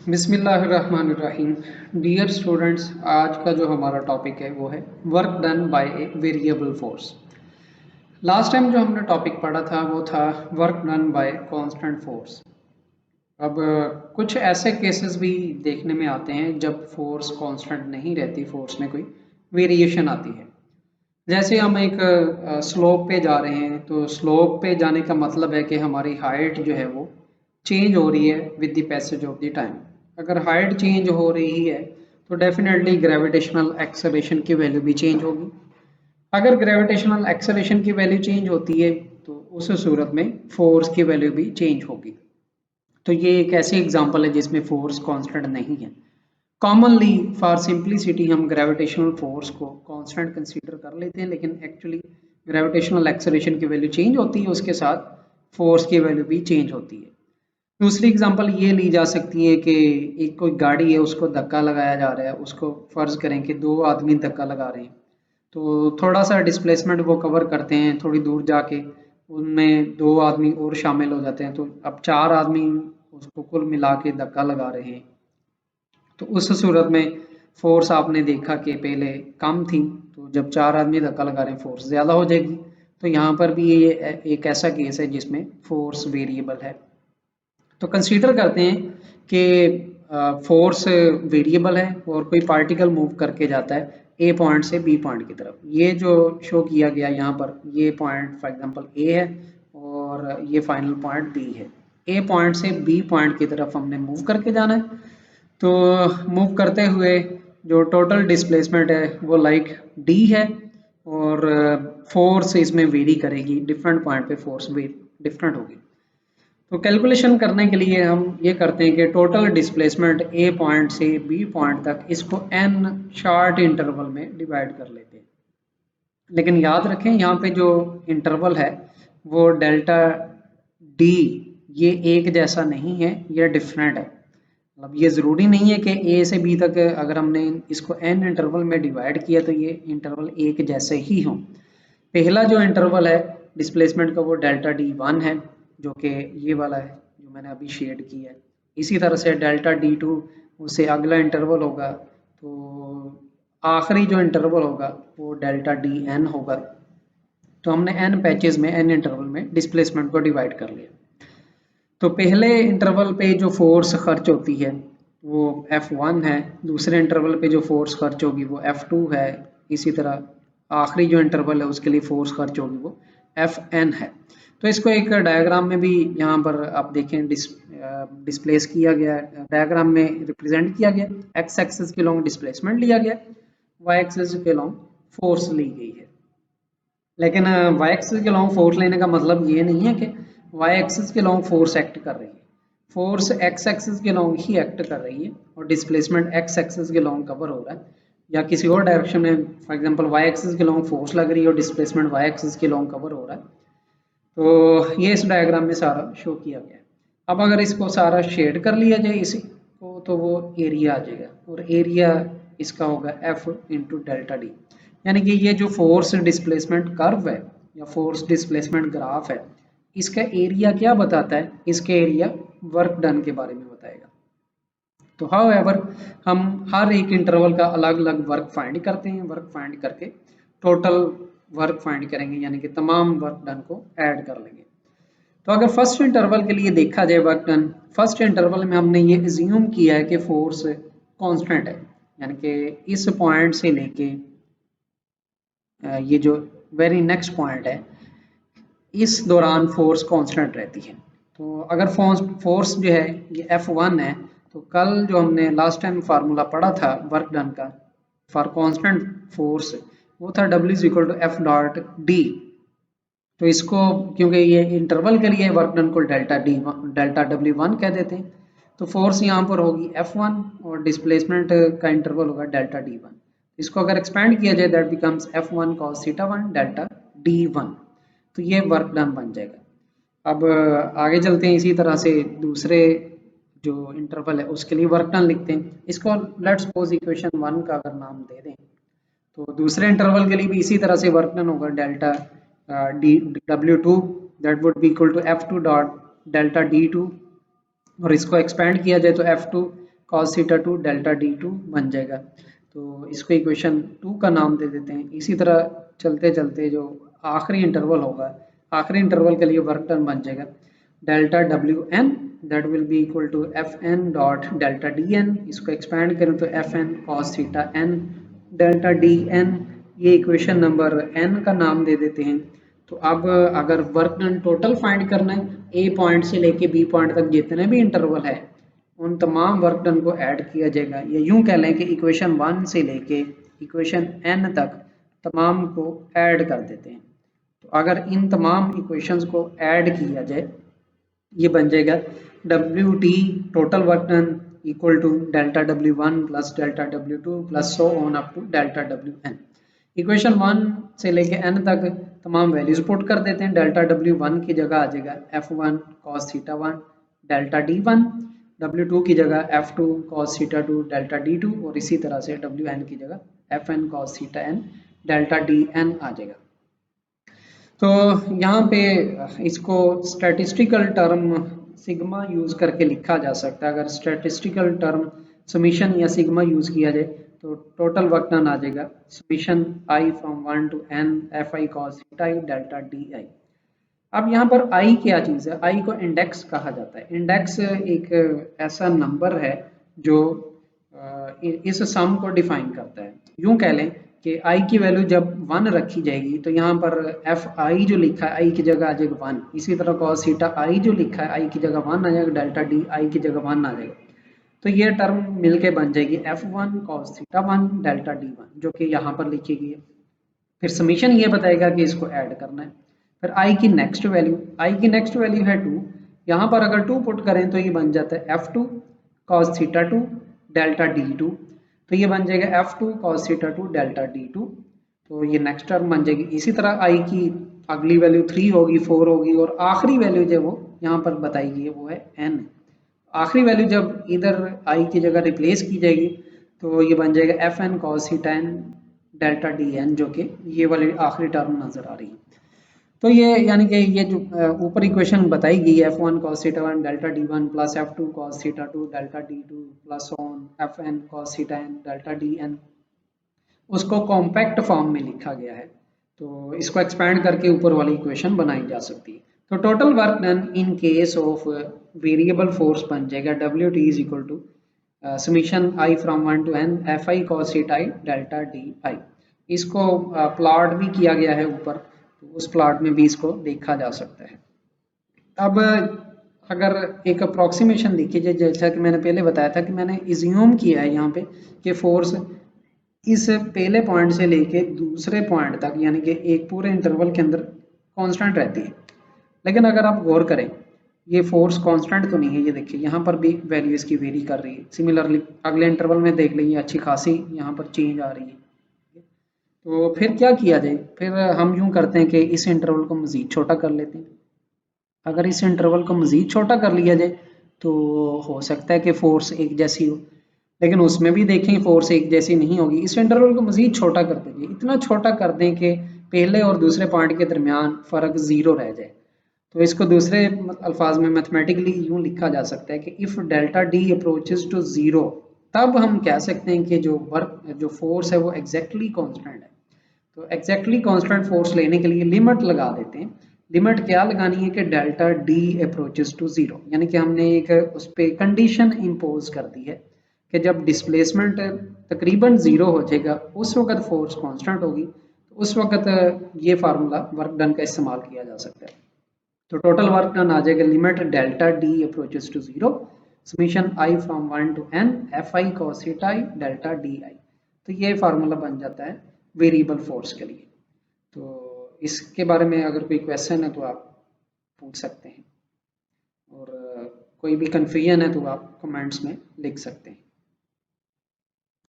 बिस्मिल्लाहिर्रहमानिर्रहीम। Dear students, आज का जो हमारा टॉपिक है वो है work done by a variable force. Last time जो हमने टॉपिक पढ़ा था वो था work done by constant force. अब कुछ ऐसे केसेस भी देखने में आते हैं जब फोर्स कांस्टेंट नहीं रहती, फोर्स में कोई वेरिएशन आती है। जैसे हम एक स्लोप पे जा रहे हैं, तो स्लोप पे जाने का मतलब है कि हमारी हाइट जो है वो चेंज हो रही है with the passage of the time. अगर हाइट चेंज हो रही है तो डेफिनेटली ग्रेविटेशनल एक्सेलरेशन की वैल्यू भी चेंज होगी। अगर ग्रेविटेशनल एक्सेलरेशन की वैल्यू चेंज होती है तो उस सूरत में फोर्स की वैल्यू भी चेंज होगी। तो ये एक ऐसी एग्जांपल है जिसमें फोर्स कांस्टेंट नहीं है। कॉमनली फॉर सिंप्लिसिटी हम ग्रेविटेशनल फोर्स को कांस्टेंट कंसीडर कर लेते हैं, लेकिन एक्चुअली ग्रेविटेशनल एक्सेलरेशन की वैल्यू चेंज होती है, उसके साथ फोर्स की वैल्यू भी चेंज होती है। दूसरी एग्जांपल ये ली जा सकती है कि एक कोई गाड़ी है, उसको धक्का लगाया जा रहा है। उसको फर्ज करें कि दो आदमी धक्का लगा रहे हैं, तो थोड़ा सा डिस्प्लेसमेंट वो कवर करते हैं, थोड़ी दूर जाके उनमें दो आदमी और शामिल हो जाते हैं, तो अब चार आदमी उसको कुल मिला के धक्का लगा रहे हैं। तो उस सूरत में फोर्स आपने देखा कि पहले कम थी, तो जब चार आदमी धक्का लगा रहे हैं फोर्स ज़्यादा हो जाएगी। तो यहाँ पर भी ये एक ऐसा केस है जिसमें फोर्स वेरिएबल है। तो कंसीडर करते हैं कि फोर्स वेरिएबल है और कोई पार्टिकल मूव करके जाता है ए पॉइंट से बी पॉइंट की तरफ। ये जो शो किया गया यहाँ पर, ये पॉइंट फॉर एग्जांपल ए है और ये फाइनल पॉइंट बी है। ए पॉइंट से बी पॉइंट की तरफ हमने मूव करके जाना है। तो मूव करते हुए जो टोटल डिस्प्लेसमेंट है वो लाइक डी है, और फोर्स इसमें वेरी करेगी, डिफरेंट पॉइंट पे फोर्स डिफरेंट होगी। तो कैलकुलेशन करने के लिए हम ये करते हैं कि टोटल डिस्प्लेसमेंट ए पॉइंट से बी पॉइंट तक, इसको एन शॉर्ट इंटरवल में डिवाइड कर लेते हैं। लेकिन याद रखें यहाँ पे जो इंटरवल है वो डेल्टा डी, ये एक जैसा नहीं है, ये डिफरेंट है। मतलब ये ज़रूरी नहीं है कि ए से बी तक अगर हमने इसको एन इंटरवल में डिवाइड किया तो ये इंटरवल एक जैसे ही हों। पहला जो इंटरवल है डिस्प्लेसमेंट का वो डेल्टा डी वन है, जो कि ये वाला है जो मैंने अभी शेड किया है। इसी तरह से डेल्टा डी टू उससे अगला इंटरवल होगा, तो आखिरी जो इंटरवल होगा वो डेल्टा डी एन होगा। तो हमने एन पैचेस में, एन इंटरवल में डिस्प्लेसमेंट को डिवाइड कर लिया। तो पहले इंटरवल पे जो फोर्स खर्च होती है वो F1 है, दूसरे इंटरवल पे जो फोर्स खर्च होगी वो F2 है। इसी तरह आखिरी जो इंटरवल है उसके लिए फोर्स खर्च होगी वो Fn है। तो इसको एक डायग्राम में भी यहाँ पर आप देखें डिस्प्लेस किया गया, डायग्राम में रिप्रेजेंट किया गया। एक्स एक्सिस के लॉन्ग डिस्प्लेसमेंट लिया गया, वाई एक्सिस के लॉन्ग फोर्स ली गई है। लेकिन वाई एक्सिस के लॉन्ग फोर्स लेने का मतलब ये नहीं है कि वाई एक्सिस के लॉन्ग फोर्स एक्ट कर रही है। फोर्स एक्स एक्सिस के लॉन्ग ही एक्ट कर रही है और डिस्प्लेसमेंट एक्स एक्सिस के लॉन्ग कवर हो रहा है, या किसी और डायरेक्शन में फॉर एग्जांपल वाई एक्सिस के लॉन्ग फोर्स लग रही है और डिस्प्लेसमेंट वाई एक्सिस के लॉन्ग कवर हो रहा है। तो ये इस डायग्राम में सारा शो किया गया है। अब अगर इसको सारा शेड कर लिया जाए इसी को, तो वो एरिया आ जाएगा, और एरिया इसका होगा एफ इंटू डेल्टा डी। यानी कि ये जो फोर्स डिस्प्लेसमेंट कर्व है या फोर्स डिस्प्लेसमेंट ग्राफ है, इसका एरिया क्या बताता है? इसके एरिया वर्क डन के बारे में बताएगा। तो हाउ एवर हम हर एक इंटरवल का अलग अलग वर्क फाइंड करते हैं, वर्क फाइंड करके टोटल वर्क फाइंड करेंगे, यानी कि तमाम वर्क डन को ऐड कर लेंगे। तो अगर फर्स्ट इंटरवल के लिए देखा जाए वर्क डन, फर्स्ट इंटरवल में हमने ये एज्यूम किया है कि फोर्स कांस्टेंट है, यानी कि इस पॉइंट से लेके ये जो वेरी नेक्स्ट पॉइंट है इस दौरान फोर्स कांस्टेंट रहती है। तो अगर फोर्स जो है ये F1 है, तो कल जो हमने लास्ट टाइम फार्मूला पढ़ा था वर्क डन का फॉर कांस्टेंट फोर्स, वो था W is equal to F dot D. तो इसको क्योंकि ये इंटरवल के लिए वर्क डन को डेल्टा W1 कह देते हैं, तो फोर्स यहाँ पर होगी F1 और डिस्प्लेसमेंट का इंटरवल होगा डेल्टा D1। इसको अगर एक्सपेंड किया जाए that becomes F1 cos theta 1 delta D1। तो ये वर्क डन बन जाएगा। अब आगे चलते हैं, इसी तरह से दूसरे जो इंटरवल है उसके लिए वर्क डन लिखते हैं। इसको लेट्स सपोज इक्वेशन 1 का अगर नाम दे दें, तो दूसरे इंटरवल के लिए भी इसी तरह से वर्क डन होगा delta D W2 that would be equal to F2 dot delta D2, और इसको एक्सपेंड किया जाए तो F2 cos theta 2 delta D2 बन जाएगा। तो इसको इक्वेशन 2 का नाम दे देते हैं। इसी तरह चलते चलते जो आखिरी इंटरवल होगा, आखिरी इंटरवल के लिए वर्क डन बन जाएगा delta WN that will be equal to FN dot delta DN। इसको एक्सपेंड करें तो FN cos theta N delta DN, ये इक्वेशन नंबर N का नाम दे देते हैं। तो अब अगर वर्क डन टोटल फाइंड करना है, ए पॉइंट से लेके बी पॉइंट तक जितने भी इंटरवल है उन तमाम वर्क डन को ऐड किया जाएगा, या यूं कह लें कि इक्वेशन 1 से लेके इक्वेशन n तक तमाम को ऐड कर देते हैं। तो अगर इन तमाम इक्वेशंस को ऐड किया जाए, ये बन जाएगा WT total work done equal to delta W1 plus delta W2 plus so on up to delta WN। Equation 1 से लेके n तक तमाम वैल्यूज पुट कर देते हैं। डेल्टा W1 की जगह आ जाएगा F1 cos theta 1 delta D1, W2 की जगह F2 cos theta 2 delta D2, और इसी तरह से Wn की जगह Fn cos theta n delta Dn आ जाएगा। तो यहाँ पे इसको स्टैटिस्टिकल टर्म सिग्मा यूज करके लिखा जा सकता है। अगर स्टैटिस्टिकल टर्म समीशन या सिग्मा यूज किया जाए तो टोटल वर्क डन आ जाएगा summation I from 1 to n Fi cos theta i delta Di। अब यहाँ पर I क्या चीज़ है? I को इंडेक्स कहा जाता है। इंडेक्स एक ऐसा नंबर है जो इस सम को डिफाइन करता है। यूं कह लें कि I की वैल्यू जब 1 रखी जाएगी तो यहाँ पर Fi जो लिखा है I की जगह आ जाएगा 1। इसी तरह cos थीटा I जो लिखा है I की जगह 1 आ जाएगा, डेल्टा D I की जगह 1 आ जाएगा। तो ये टर्म मिलके बन जाएगी F1 cos theta 1 delta D1, जो कि यहाँ पर लिखी गई है। फिर समीशन ये बताएगा कि इसको ऐड करना है। फिर I की नेक्स्ट वैल्यू है 2। यहाँ पर अगर 2 पुट करें तो ये बन जाता है F2 cos theta 2 delta D2। तो ये बन जाएगा F2 cos theta 2 delta D2। तो ये नेक्स्ट टर्म बन जाएगी। इसी तरह I की अगली वैल्यू 3 होगी, 4 होगी, और आखिरी वैल्यू जो वो यहाँ पर बताई गई है वो है n। आखिरी वैल्यू जब इधर I की जगह रिप्लेस की जाएगी तो ये बन जाएगा Fn cos theta n delta Dn, जो कि ये वाली आखिरी टर्म नजर आ रही है। तो ये यानी कि ये जो ऊपर इक्वेशन बताई गई है F1 cos theta 1 delta D1 plus F2 cos theta 2 delta D2 plus on Fn cos theta n delta Dn, उसको कॉम्पैक्ट फॉर्म में लिखा गया है। तो इसको एक्सपैंड करके ऊपर वाली इक्वेशन बनाई जा सकती है। तो total work done in case of variable force बन जाएगा WT is equal to summation I from 1 to n Fi cos theta i delta Di। इसको प्लॉट भी किया गया है ऊपर, तो उस प्लॉट में भी इसको देखा जा सकता है। अब अगर एक अप्रॉक्सीमेशन देखिए, जैसा कि मैंने पहले बताया था कि मैंने इज्यूम किया है यहाँ पे कि फोर्स इस पहले पॉइंट से लेके दूसरे पॉइंट तक यानी कि एक पूरे इंटरवल के अंदर कांस्टेंट रहती है। लेकिन अगर आप गौर करें ये फोर्स कांस्टेंट तो नहीं है, ये देखिए यहाँ पर भी वैल्यू इसकी वेरी कर रही है। सिमिलरली अगले इंटरवल में देख लीजिए अच्छी खासी यहाँ पर चेंज आ रही है। तो फिर क्या किया जाए? फिर हम यूं करते हैं कि इस इंटरवल को मज़ीद छोटा कर लेते हैं। अगर इस इंटरवल को मज़ीद छोटा कर लिया जाए तो हो सकता है कि फोर्स एक जैसी हो, लेकिन उसमें भी देखें फोर्स एक जैसी नहीं होगी। इस इंटरवल को मज़ीद छोटा कर दीजिए, इतना छोटा कर दें कि पहले और दूसरे पॉइंट के दरमियान फ़र्क ज़ीरो रह जाए। तो इसको दूसरे अल्फाज में मैथमेटिकली यूँ लिखा जा सकता है कि if delta D approaches to zero, तब हम कह सकते हैं कि जो फोर्स है वो एग्जैक्टली कांस्टेंट है। तो एग्जैक्टली कांस्टेंट फोर्स लेने के लिए लिमिट लगा देते हैं। लिमिट क्या लगानी है कि delta D approaches to zero, यानी कि हमने एक उस पर कंडीशन इम्पोज कर दी है कि जब डिस्प्लेसमेंट तकरीबन ज़ीरो हो जाएगा उस वक्त फोर्स कांस्टेंट होगी। तो उस वक्त ये फार्मूला वर्क डन का इस्तेमाल किया जा सकता है। तो टोटल वर्क डन आ जाएगा limit delta D approaches to zero summation I from 1 to n Fi cos theta i delta Di। तो ये फार्मूला बन जाता है वेरिएबल फोर्स के लिए। तो इसके बारे में अगर कोई क्वेश्चन है तो आप पूछ सकते हैं, और कोई भी कन्फ्यूजन है तो आप कमेंट्स में लिख सकते हैं।